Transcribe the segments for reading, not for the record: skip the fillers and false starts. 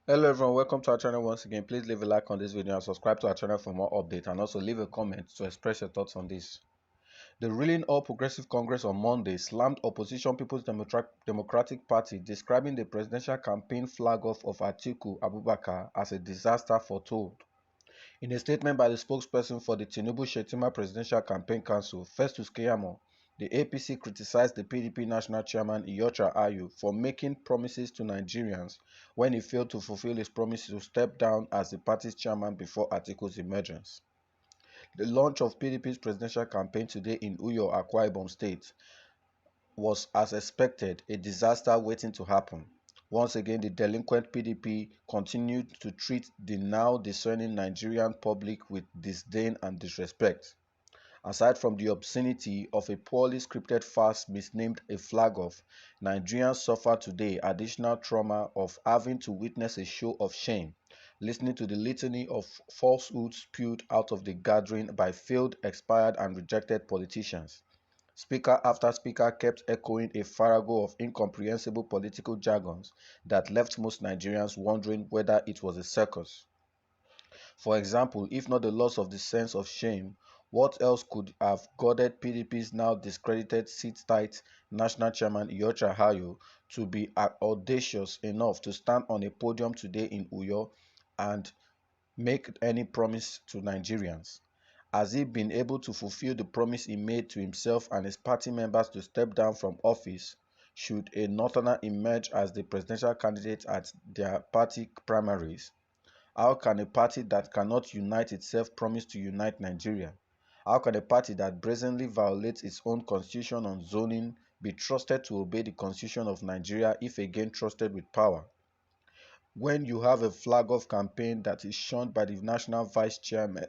Hello everyone, welcome to our channel once again. Please leave a like on this video and subscribe to our channel for more updates, and also leave a comment to express your thoughts on this. The ruling All Progressive Congress on Monday slammed opposition People's Democratic Party, describing the presidential campaign flag-off of Atiku Abubakar as a disaster foretold. In a statement by the spokesperson for the Tinubu-Shettima Presidential Campaign Council, Festus Keyamo, the APC criticized the PDP National Chairman Iyorchia Ayu for making promises to Nigerians when he failed to fulfill his promise to step down as the party's chairman before Atiku's emergence. The launch of PDP's presidential campaign today in Uyo, Akwa Ibom State was, as expected, a disaster waiting to happen. Once again, the delinquent PDP continued to treat the now discerning Nigerian public with disdain and disrespect. Aside from the obscenity of a poorly scripted farce misnamed a flag-off, Nigerians suffer today additional trauma of having to witness a show of shame, listening to the litany of falsehoods spewed out of the gathering by failed, expired, and rejected politicians. Speaker after speaker kept echoing a farrago of incomprehensible political jargons that left most Nigerians wondering whether it was a circus. For example, if not the loss of the sense of shame, what else could have goaded PDP's now discredited seat-tight national chairman Iyorchia Ayu to be audacious enough to stand on a podium today in Uyo and make any promise to Nigerians? Has he been able to fulfill the promise he made to himself and his party members to step down from office should a northerner emerge as the presidential candidate at their party primaries? How can a party that cannot unite itself promise to unite Nigeria? How can a party that brazenly violates its own constitution on zoning be trusted to obey the constitution of Nigeria if again trusted with power? When you have a flag-off campaign that is shunned by the national vice chairman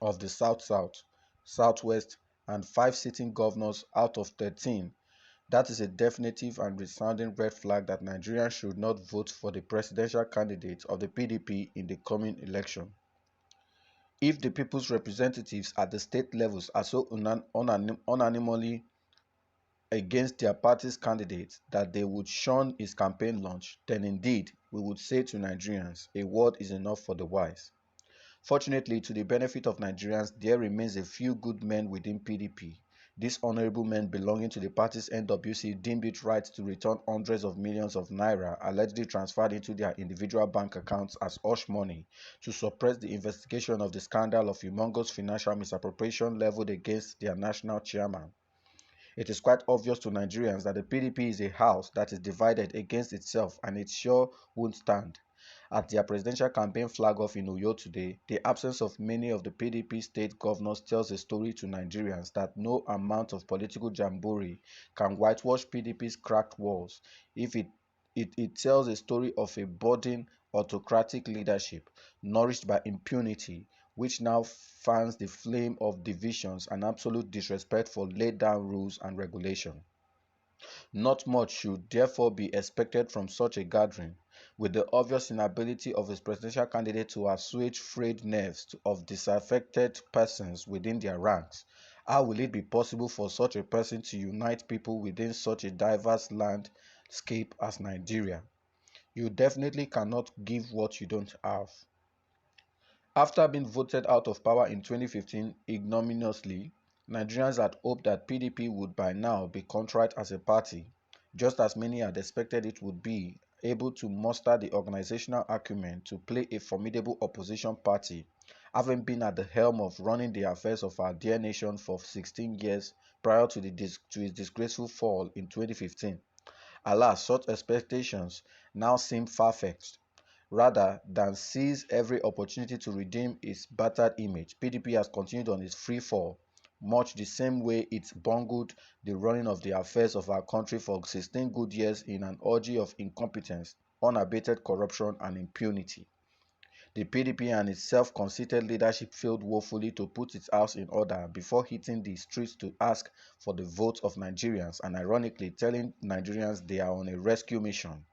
of the South-South, Southwest, and 5 sitting governors out of 13, that is a definitive and resounding red flag that Nigerians should not vote for the presidential candidate of the PDP in the coming election. If the people's representatives at the state levels are so unanimously against their party's candidate that they would shun his campaign launch, then indeed we would say to Nigerians, a word is enough for the wise. Fortunately, to the benefit of Nigerians, there remains a few good men within PDP. These honorable men belonging to the party's NWC deemed it right to return hundreds of millions of naira allegedly transferred into their individual bank accounts as hush money to suppress the investigation of the scandal of humongous financial misappropriation leveled against their national chairman. It is quite obvious to Nigerians that the PDP is a house that is divided against itself, and it sure won't stand. At their presidential campaign flag-off in Uyo today, the absence of many of the PDP state governors tells a story to Nigerians that no amount of political jamboree can whitewash PDP's cracked walls. If it tells a story of a budding autocratic leadership nourished by impunity, which now fans the flame of divisions and absolute disrespect for laid-down rules and regulation. Not much should therefore be expected from such a gathering, with the obvious inability of its presidential candidate to assuage frayed nerves of disaffected persons within their ranks. How will it be possible for such a person to unite people within such a diverse landscape as Nigeria? You definitely cannot give what you don't have. After being voted out of power in 2015 ignominiously, Nigerians had hoped that PDP would by now be contrite as a party, just as many had expected it would be able to muster the organizational acumen to play a formidable opposition party, having been at the helm of running the affairs of our dear nation for 16 years prior to its disgraceful fall in 2015. Alas, such expectations now seem far-fetched. Rather than seize every opportunity to redeem its battered image, PDP has continued on its free fall, much the same way it bungled the running of the affairs of our country for 16 good years in an orgy of incompetence, unabated corruption, and impunity. The PDP and its self-conceited leadership failed woefully to put its house in order before hitting the streets to ask for the votes of Nigerians and ironically telling Nigerians they are on a rescue mission.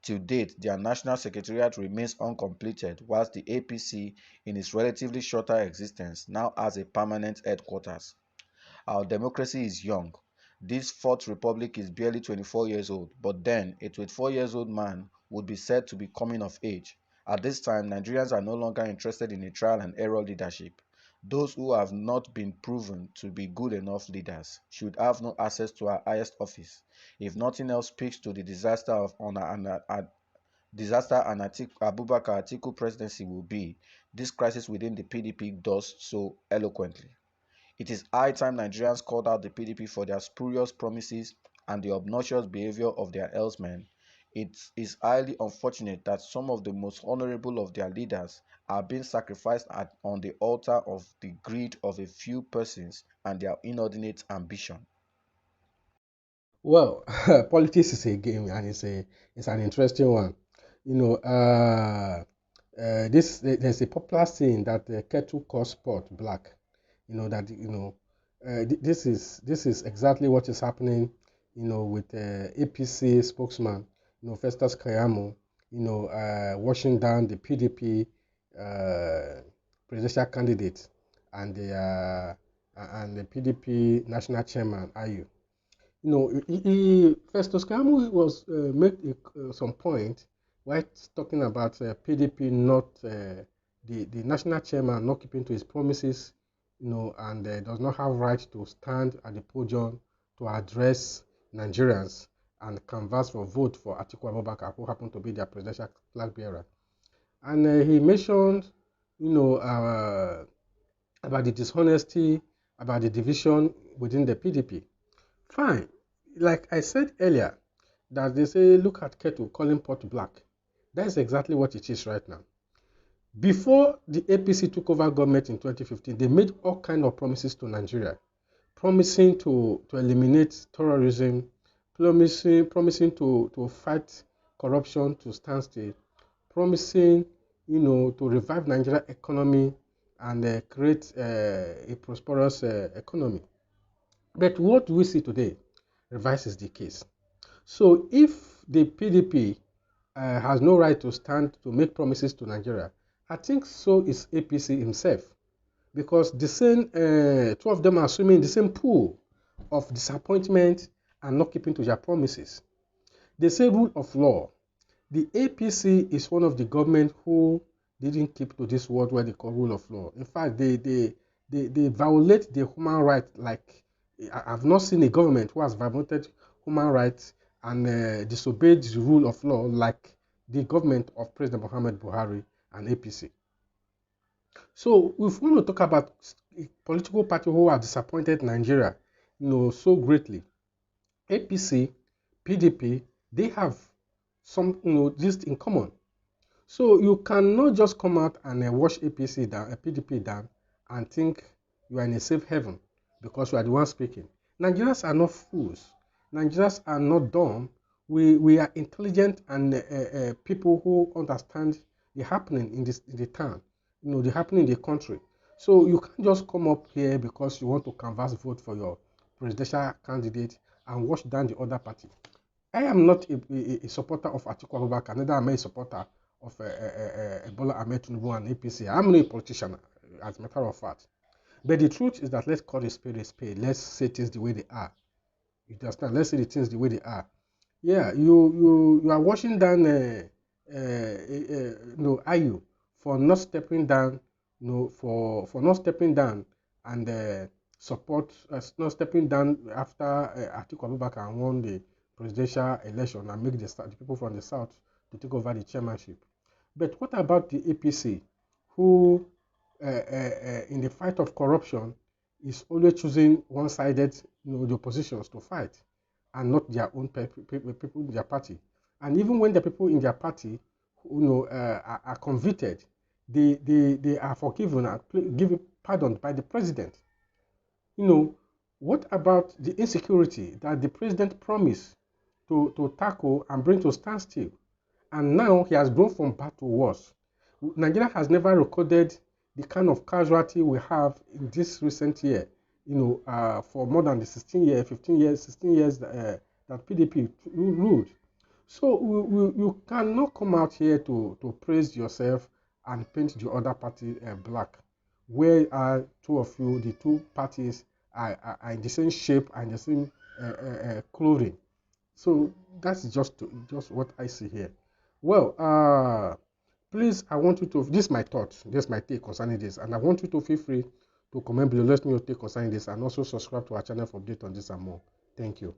To date, their national secretariat remains uncompleted, whilst the APC, in its relatively shorter existence, now has a permanent headquarters. Our democracy is young. This Fourth Republic is barely 24 years old, but then a 24 years old man would be said to be coming of age. At this time, Nigerians are no longer interested in a trial and error leadership. Those who have not been proven to be good enough leaders should have no access to our highest office. If nothing else speaks to the disaster and Abubakar Atiku presidency will be, this crisis within the PDP does so eloquently. It is high time Nigerians called out the PDP for their spurious promises and the obnoxious behavior of their helmsmen. It is highly unfortunate that some of the most honorable of their leaders are being sacrificed on the altar of the greed of a few persons and their inordinate ambition. Well, politics is a game, and it's an interesting one. There's a popular saying that kettle calls pot black. That this is exactly what is happening. With APC spokesman, Festus Kayamo, washing down the PDP presidential candidate and the PDP national chairman IU. Festus Keyamo was made some point while talking about PDP not the national chairman not keeping to his promises, and does not have right to stand at the podium to address Nigerians and canvass for vote for Atiku Abubakar, who happened to be their presidential flag bearer. And he mentioned, you know, uh, about the dishonesty, about the division within the PDP. Fine. Like I said earlier, that they say, look at kettle calling pot black. That's exactly what it is right now. Before the APC took over government in 2015, they made all kinds of promises to Nigeria, promising to eliminate terrorism, promising to fight corruption to stand still, promising, to revive Nigeria economy and create a prosperous economy. But what we see today reverses the case. So if the PDP has no right to stand to make promises to Nigeria, I think so is APC himself, because the same two of them are swimming in the same pool of disappointment and not keeping to their promises. They say rule of law. The APC is one of the government who didn't keep to this word where they call rule of law. In fact, they violate the human right. Like, I've not seen a government who has violated human rights and disobeyed the rule of law like the government of President Muhammad Buhari and APC. So if we want to talk about a political party who have disappointed Nigeria, so greatly, APC, PDP, they have some, this in common. So you cannot just come out and wash APC down, PDP down, and think you are in a safe haven because you are the one speaking. Nigerians are not fools. Nigerians are not dumb. We are intelligent and people who understand the happening in the town, the happening in the country. So you can't just come up here because you want to canvass vote for your presidential candidate and wash down the other party. I am not a supporter of Atiku Abubakar, neither am I a supporter of Bola Ahmed Tinubu and APC. I'm not a politician, as a matter of fact. But the truth is that let's call a spade a spade. Let's say things the way they are. You understand? Let's say the things the way they are. Yeah, you are washing down IU for not stepping down, for not stepping down and support, not stepping down after Atiku Abubakar won the presidential election and make the people from the south to take over the chairmanship. But what about the APC, who in the fight of corruption is always choosing one-sided, the oppositions to fight, and not their own people in their party. And even when the people in their party, are convicted, they are forgiven and given pardon by the president. What about the insecurity that the president promised to tackle and bring to standstill? And now he has grown from bad to worse. Nigeria has never recorded the kind of casualty we have in this recent year, for more than the 16 years, 15 years, 16 years that PDP ruled. So you cannot come out here to praise yourself and paint the other party black. Where are two of you, the two parties are in the same shape and the same clothing. So that's just what I see here. Well, please, I want you to, this is my thoughts, this is my take concerning this, and I want you to feel free to comment below, let me know your take concerning this, and also subscribe to our channel for update on this and more. Thank you.